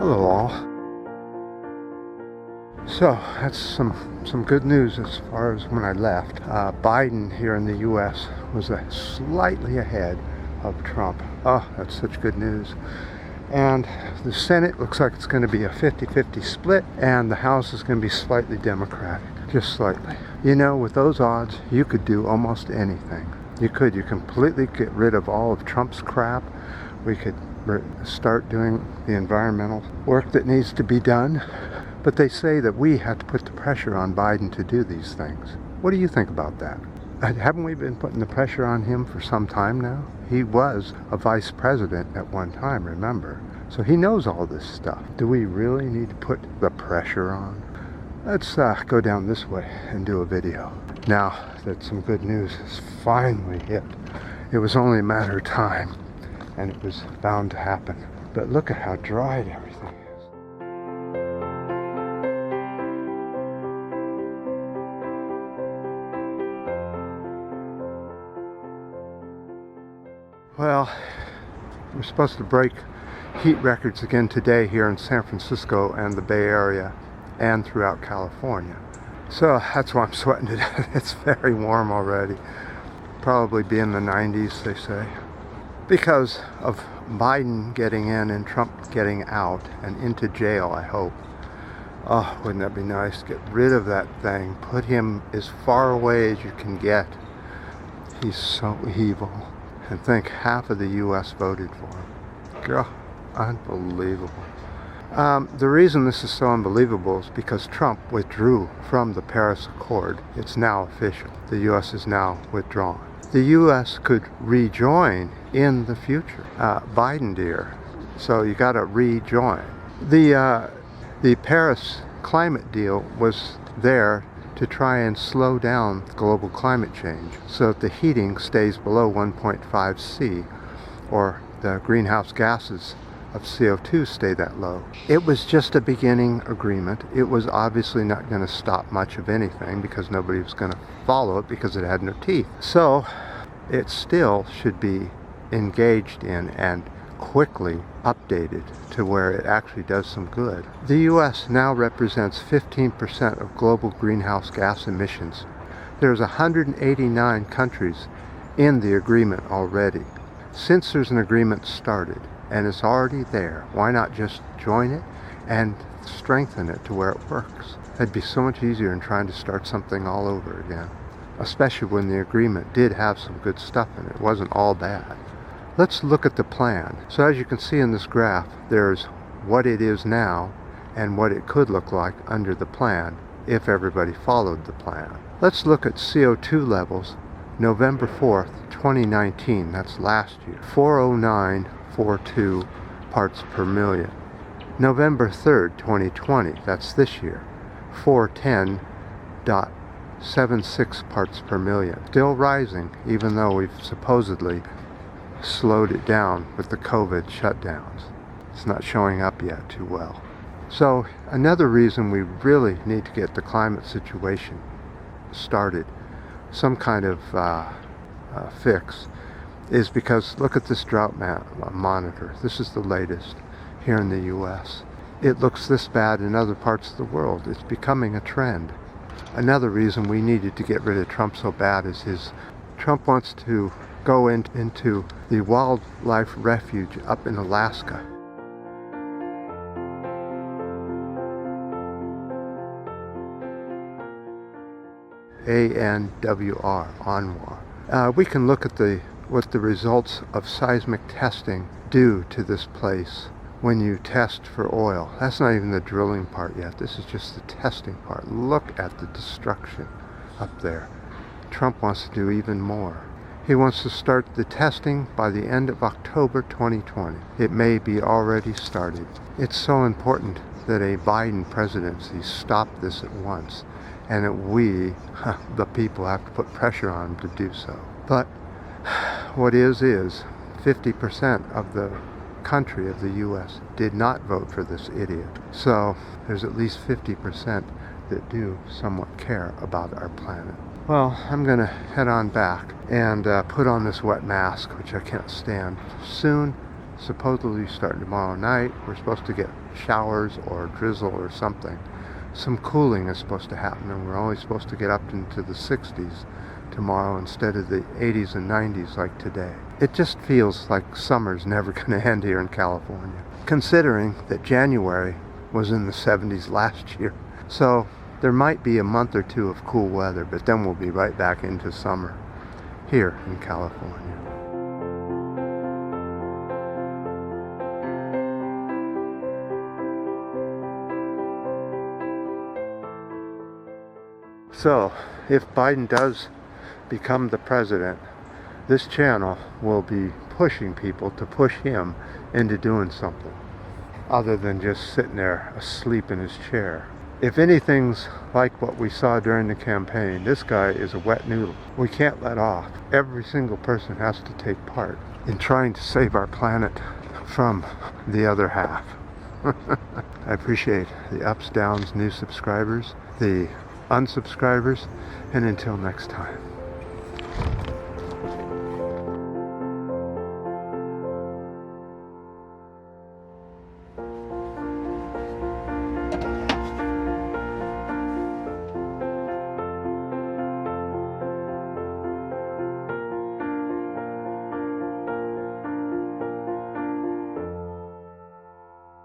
Hello all. So that's some good news as far as when I left. Biden here in the U.S. was slightly ahead of Trump. Oh, that's such good news. And the Senate looks like it's going to be a 50-50 split, and the House is going to be slightly Democratic, just slightly. You know, with those odds, you could do almost anything. You completely get rid of all of Trump's crap. We could start doing the environmental work that needs to be done. But they say that we have to put the pressure on Biden to do these things. What do you think about that? Haven't we been putting the pressure on him for some time now? He was a vice president at one time, remember? So he knows all this stuff. Do we really need to put the pressure on? Let's go down this way and do a video. Now that some good news has finally hit. It was only a matter of time, and it was bound to happen. But look at how dried everything is. Well, we're supposed to break heat records again today here in San Francisco and the Bay Area and throughout California. So that's why I'm sweating to death. It's very warm already. Probably be in the 90s, they say. Because of Biden getting in and Trump getting out and into jail, I hope. Oh, wouldn't that be nice? Get rid of that thing. Put him as far away as you can get. He's so evil. And think half of the U.S. voted for him. God, unbelievable. The reason this is so unbelievable is because Trump withdrew from the Paris Accord. It's now official. The U.S. is now withdrawn. The U.S. could rejoin in the future. Biden, dear. So you got to rejoin. The Paris climate deal was there to try and slow down global climate change so that the heating stays below 1.5 C, or the greenhouse gases of CO2 stay that low. It was just a beginning agreement. It was obviously not going to stop much of anything because nobody was going to follow it because it had no teeth. So it still should be engaged in and quickly updated to where it actually does some good. The U.S. now represents 15% of global greenhouse gas emissions. There's 189 countries in the agreement already. Since there's an agreement started and it's already there, why not just join it and strengthen it to where it works? It'd be so much easier than trying to start something all over again, especially when the agreement did have some good stuff in it. It wasn't all bad. Let's look at the plan. So as you can see in this graph, there's what it is now and what it could look like under the plan if everybody followed the plan. Let's look at CO2 levels November 4th, 2019, that's last year, 409.42 parts per million. November 3rd, 2020, that's this year, 410.76 parts per million. Still rising, even though we've supposedly slowed it down with the COVID shutdowns. It's not showing up yet too well. So another reason we really need to get the climate situation started, some kind of fix, is because look at this drought monitor. This is the latest here in the U.S. It looks this bad in other parts of the world. It's becoming a trend. Another reason we needed to get rid of Trump so bad is Trump wants to go into the wildlife refuge up in Alaska. ANWR. We can look at what the results of seismic testing do to this place when you test for oil. That's not even the drilling part yet. This is just the testing part. Look at the destruction up there. Trump wants to do even more. He wants to start the testing by the end of October 2020. It may be already started. It's so important that a Biden presidency stop this at once, and that we, the people, have to put pressure on him to do so. But what is 50% of the country of the U.S. did not vote for this idiot. So there's at least 50% that do somewhat care about our planet. Well, I'm going to head on back and put on this wet mask, which I can't stand. Soon supposedly starting tomorrow night. We're supposed to get showers or drizzle or something. Some cooling is supposed to happen, and we're only supposed to get up into the 60s tomorrow instead of the 80s and 90s like today. It just feels like summer's never going to end here in California, considering that January was in the 70s last year. So there might be a month or two of cool weather, but then we'll be right back into summer here in California. So, if Biden does become the president, this channel will be pushing people to push him into doing something other than just sitting there asleep in his chair. If anything's like what we saw during the campaign, this guy is a wet noodle. We can't let off. Every single person has to take part in trying to save our planet from the other half. I appreciate the ups, downs, new subscribers, the unsubscribers, and until next time.